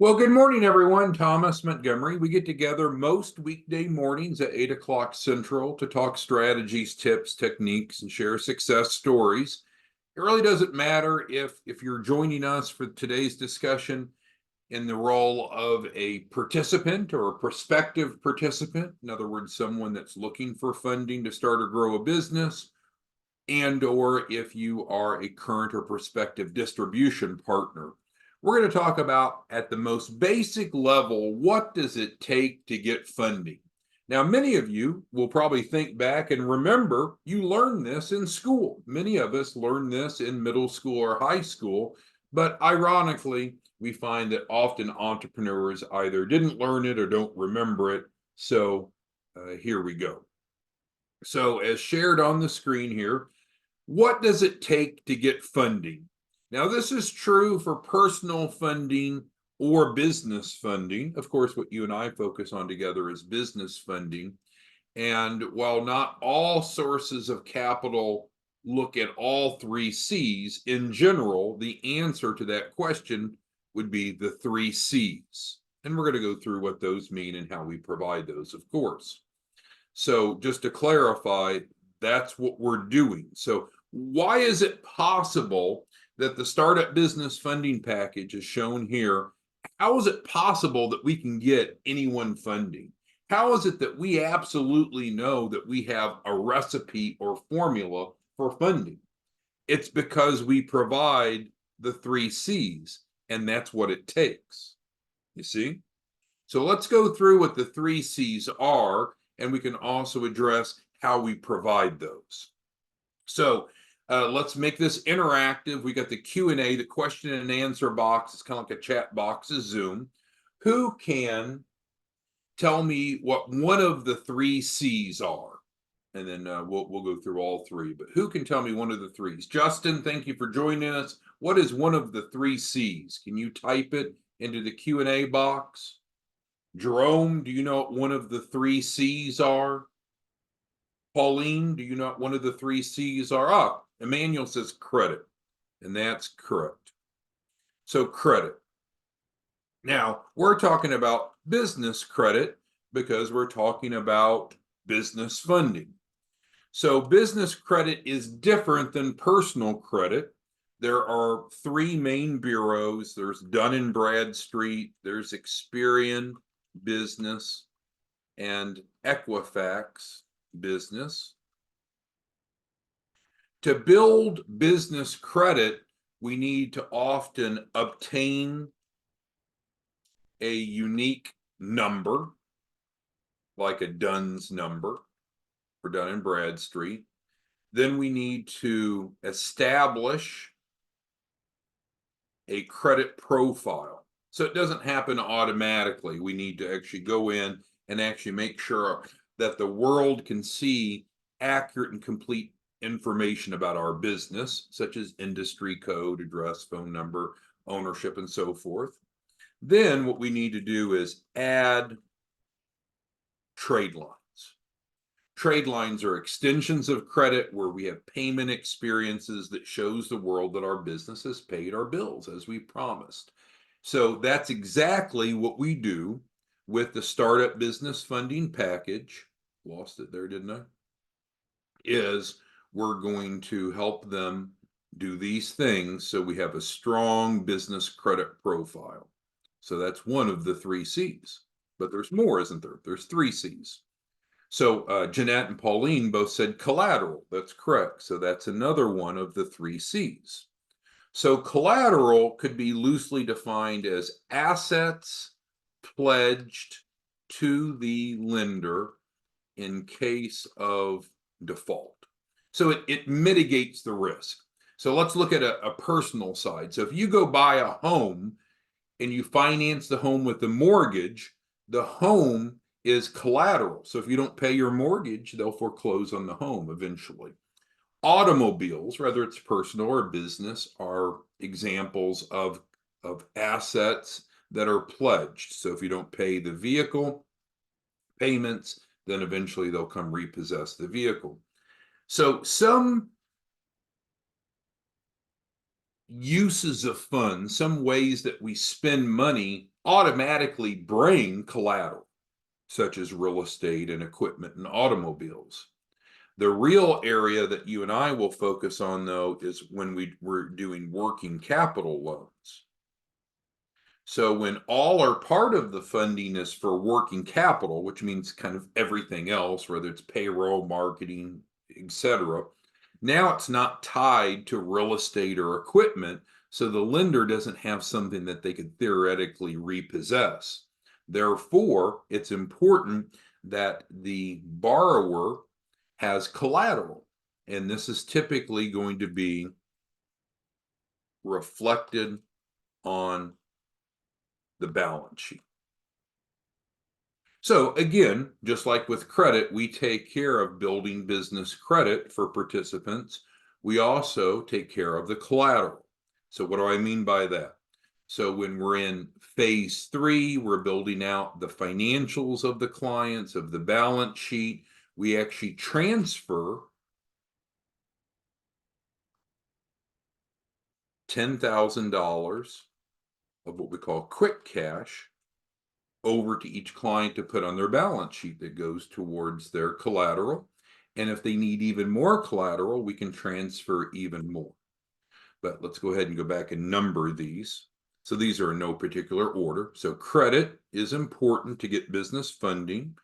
Well, good morning, everyone. Thomas Montgomery. We get together most weekday mornings at 8 o'clock Central to talk strategies, tips, techniques, and share success stories. It really doesn't matter if you're joining us for today's discussion in the role of a participant or a prospective participant. In other words, someone that's looking for funding to start or grow a business, and or if you are a current or prospective distribution partner. We're going to talk about, at the most basic level, what does it take to get funding? Now, many of you will probably think back and remember you learned this in school. Many of us learned this in middle school or high school, but ironically, we find that often entrepreneurs either didn't learn it or don't remember it. So here we go. So as shared on the screen here, what does it take to get funding? Now, this is true for personal funding or business funding. Of course, what you and I focus on together is business funding. And while not all sources of capital look at all three C's, in general, the answer to that question would be the three C's. And we're going to go through what those mean and how we provide those, of course. So just to clarify, that's what we're doing. So why is it possible that the startup business funding package is shown here? How is it possible that we can get anyone funding? How is it that we absolutely know that we have a recipe or formula for funding? It's because we provide the three C's, and that's what it takes. You see? So let's go through what the three C's are, and we can also address how we provide those. So let's make this interactive. We got the Q&A, the question and answer box. It's kind of like a chat box of Zoom. Who can tell me what one of the three C's are? And then we'll go through all three. But who can tell me one of the threes? Justin, thank you for joining us. What is one of the three C's? Can you type it into the Q&A box? Jerome, do you know what one of the three C's are? Pauline, do you know what one of the three C's are? Emmanuel says credit, and that's correct. So credit. Now, we're talking about business credit because we're talking about business funding. So business credit is different than personal credit. There are three main bureaus. There's Dun & Bradstreet, there's Experian Business, and Equifax Business. To build business credit, we need to often obtain a unique number, like a Dunn's number for Dun & Bradstreet. Then we need to establish a credit profile. So it doesn't happen automatically. We need to actually go in and actually make sure that the world can see accurate and complete information about our business, such as industry code, address, phone number, ownership, and so forth. Then what we need to do is add trade lines. Trade lines are extensions of credit where we have payment experiences that shows the world that our business has paid our bills as we promised. So that's exactly what we do with the startup business funding package. Lost it there, didn't I? Is we're going to help them do these things so we have a strong business credit profile. So that's one of the three C's. But there's more, isn't there? There's three C's. So Jeanette and Pauline both said collateral. That's correct. So that's another one of the three C's. So collateral could be loosely defined as assets pledged to the lender in case of default. So it mitigates the risk. So let's look at a personal side. So if you go buy a home and you finance the home with the mortgage, the home is collateral. So if you don't pay your mortgage, they'll foreclose on the home eventually. Automobiles, whether it's personal or business, are examples of assets that are pledged. So if you don't pay the vehicle payments, then eventually they'll come repossess the vehicle. So some uses of funds, some ways that we spend money automatically bring collateral, such as real estate and equipment and automobiles. The real area that you and I will focus on, though, is when we're doing working capital loans. So when all or part of the funding is for working capital, which means kind of everything else, whether it's payroll, marketing, etc., now it's not tied to real estate or equipment, so the lender doesn't have something that they could theoretically repossess. Therefore, it's important that the borrower has collateral, and this is typically going to be reflected on the balance sheet. So again, just like with credit, we take care of building business credit for participants. We also take care of the collateral. So what do I mean by that? So when we're in phase 3, we're building out the financials of the clients, of the balance sheet. We actually transfer $10,000 of what we call quick cash over to each client to put on their balance sheet that goes towards their collateral. And if they need even more collateral, we can transfer even more. But let's go ahead and go back and number these. So these are in no particular order. So credit is important to get business funding.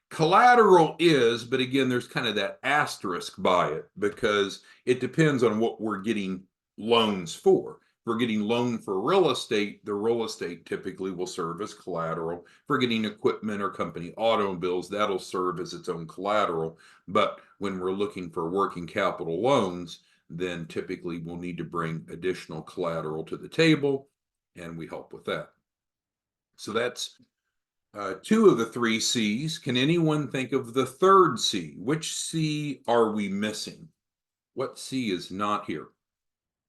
Collateral is, but again, there's kind of that asterisk by it because it depends on what we're getting loans for. If we're getting loan for real estate, the real estate typically will serve as collateral. If we're getting equipment or company automobiles, that'll serve as its own collateral. But when we're looking for working capital loans, then typically we'll need to bring additional collateral to the table, and we help with that. So that's 2 of the 3 C's. Can anyone think of the third C? Which C are we missing? What C is not here?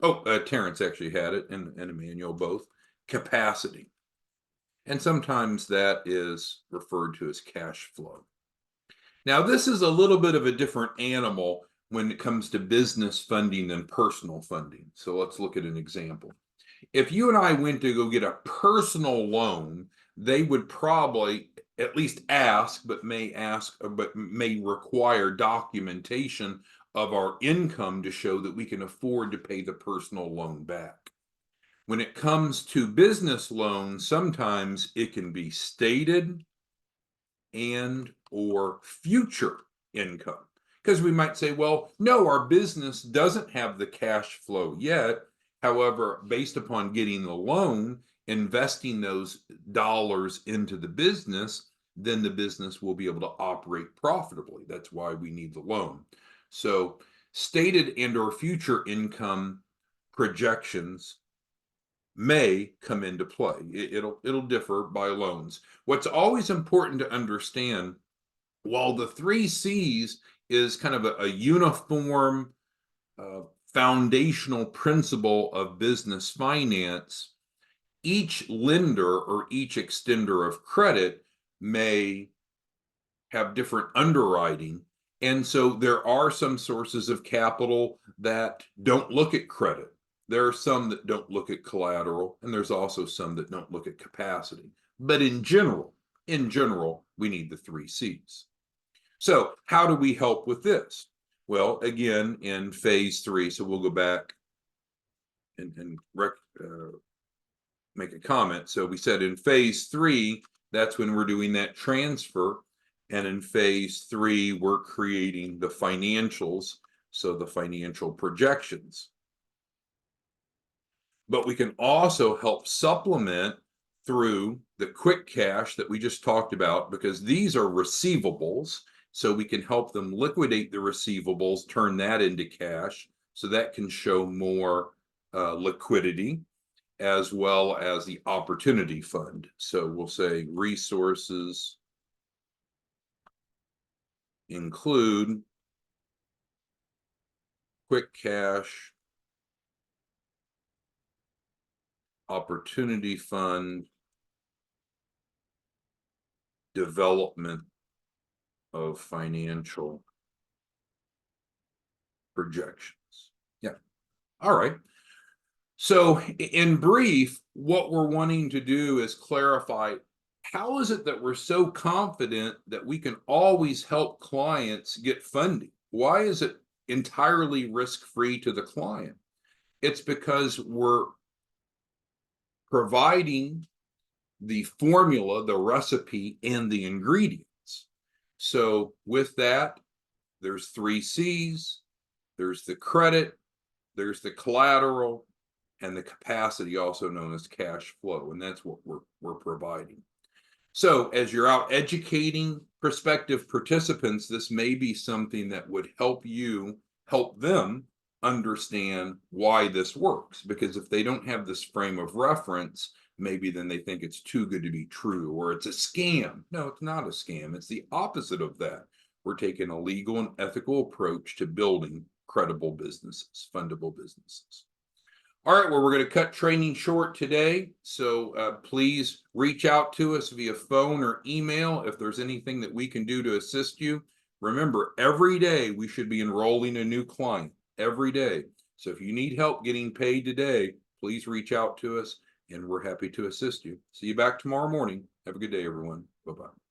Oh, Terrence actually had it, and Emmanuel both. Capacity. And sometimes that is referred to as cash flow. Now, this is a little bit of a different animal when it comes to business funding than personal funding. So let's look at an example. If you and I went to go get a personal loan, they would probably at least ask, but may require documentation of our income to show that we can afford to pay the personal loan back. When it comes to business loans, sometimes it can be stated and or future income. Because we might say, well, no, our business doesn't have the cash flow yet. However, based upon getting the loan, investing those dollars into the business, then the business will be able to operate profitably. That's why we need the loan. So stated and or future income projections may come into play. It'll differ by loans. What's always important to understand, while the 3 C's is kind of a uniform foundational principle of business finance, each lender or each extender of credit may have different underwriting. And so there are some sources of capital that don't look at credit. There are some that don't look at collateral, and there's also some that don't look at capacity. But in general, we need the 3 C's. So how do we help with this? Well, again, in phase 3, so we'll go back and make a comment. So we said in phase 3, that's when we're doing that transfer. And in phase 3, we're creating the financials, so the financial projections. But we can also help supplement through the quick cash that we just talked about, because these are receivables. So we can help them liquidate the receivables, turn that into cash, so that can show more liquidity, as well as the opportunity fund. So we'll say resources include quick cash, opportunity fund, development of financial projections. Yeah. All right. So in brief, what we're wanting to do is clarify, how is it that we're so confident that we can always help clients get funding? Why is it entirely risk-free to the client? It's because we're providing the formula, the recipe, and the ingredients. So with that, there's 3 C's. There's the credit, there's the collateral, and the capacity, also known as cash flow. And that's what we're providing. So as you're out educating prospective participants, this may be something that would help you help them understand why this works. Because if they don't have this frame of reference, maybe then they think it's too good to be true, or it's a scam. No, it's not a scam. It's the opposite of that. We're taking a legal and ethical approach to building credible businesses, fundable businesses. All right, well, we're going to cut training short today. So please reach out to us via phone or email if there's anything that we can do to assist you. Remember, every day we should be enrolling a new client, every day. So if you need help getting paid today, please reach out to us and we're happy to assist you. See you back tomorrow morning. Have a good day, everyone. Bye-bye.